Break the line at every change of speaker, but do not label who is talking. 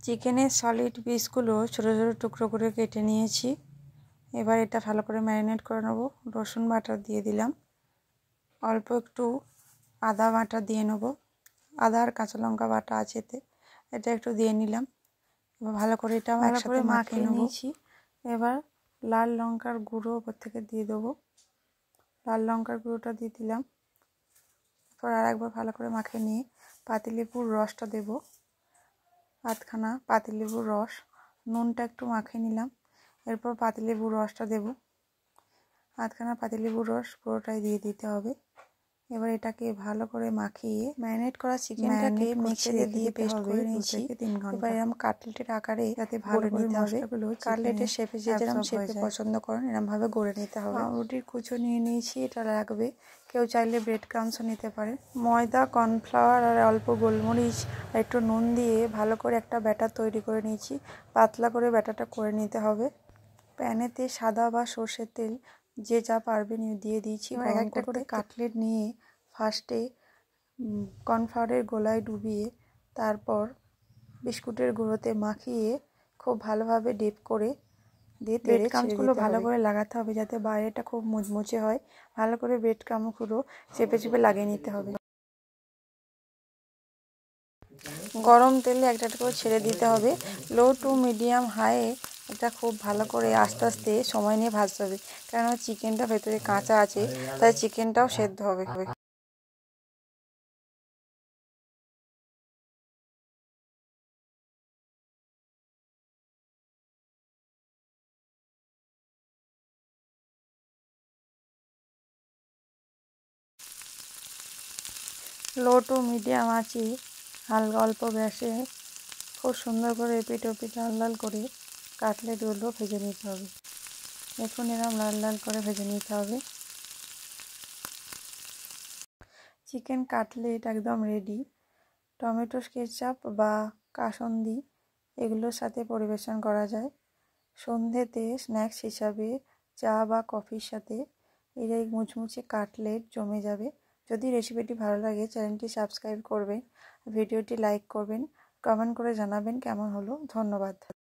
চিকেনের সলিড পিসগুলো ছোটো ছোটো টুকরো করে কেটে নিয়েছি। এবার এটা ভালো করে ম্যারিনেট করে নেব। রসুন বাটা দিয়ে দিলাম, অল্প একটু আদা বাটা দিয়ে নেব, আদা আর কাঁচা লঙ্কা বাটা আছে এতে, এটা একটু দিয়ে নিলাম। এবার ভালো করে এটা ভালো করে মাখিয়ে নিয়েছি। এবার লাল লঙ্কার গুঁড়ো ওপর থেকে দিয়ে দেবো, লাল লঙ্কার গুঁড়োটা দিয়ে দিলাম। তারপর আর একবার ভালো করে মাখিয়ে নিয়ে পাতিলেবুর রসটা দেবো, আধখানা পাতিলেবুর রস, নুনটা একটু মাখিয়ে নিলাম। এরপর পাতিলেবুর রসটা দেবো, আধখানা পাতিলেবুর রস পুরোটাই দিয়ে দিতে হবে। এবার এটাকে ভালো করে মাখিয়ে ম্যারিনেট করা চিকেনটাকে মিক্সিতে দিয়ে পেস্ট করে নিয়েছি 2 থেকে 3 ঘন্টা। এবার এরকম কাটলেটের আকারে যাতে ভালো করে মশলাগুলো কাটলেটের শেপে যে যেরকম শেপে পছন্দ করেন এরকমভাবে গড়ে নিতে হবে। রুটির কুচো নিয়ে নিয়েছি, এটা লাগবে। কেউ চাইলে ব্রেড ক্রাম্বসও নিতে পারে। ময়দা, কর্নফ্লাওয়ার আর অল্প গোলমরিচ আর একটু নুন দিয়ে ভালো করে একটা ব্যাটার তৈরি করে নিয়েছি। পাতলা করে ব্যাটারটা করে নিতে হবে। প্যানেতে সাদা বা সর্ষের তেল যে যা পারবে দিয়ে দিয়েছি। একটা করে কাটলেট নিয়ে ফার্স্টে কর্নফ্লাওয়ারের গোলায় ডুবিয়ে তারপর বিস্কুটের গুঁড়োতে মাখিয়ে খুব ভালোভাবে ডিপ করে দিয়ে ব্রেড ক্রাম্বসগুলো ভালো করে লাগাতে হবে যাতে বাইরেটা খুব মুচমুচে হয়। ভালো করে ব্রেড ক্রাম্বগুলো চেপে চেপে লাগিয়ে নিতে হবে। গরম তেলে একটা করে ছেড়ে দিতে হবে। লো টু মিডিয়াম হাইয়ে এটা খুব ভালো করে আস্তে আস্তে সময় নিয়ে ভাজতে হবে, কেননা চিকেনটা ভেতরে কাঁচা আছে, তাই চিকেনটাও সেদ্ধ হবে। লো টু মিডিয়াম আঁচে হালকা অল্প গ্যাসে খুব সুন্দর করে এপিট ওপিট লাল লাল করে কাটলেটগুলো ভেজে নিতে হবে। দেখুন এরকম লাল লাল করে ভেজে নিতে হবে। চিকেন কাটলেট একদম রেডি। টমেটো কেচাপ বা কাসুন্দি এগুলোর সাথে পরিবেশন করা যায়। সন্ধ্যেতে স্ন্যাক্স হিসাবে চা বা কফির সাথে এই মুচমুচে কাটলেট জমে যাবে। যদি রেসিপিটি ভালো লাগে চ্যানেলটি সাবস্ক্রাইব করবেন, ভিডিওটি লাইক করবেন, কমেন্ট করে জানাবেন কেমন হলো। ধন্যবাদ।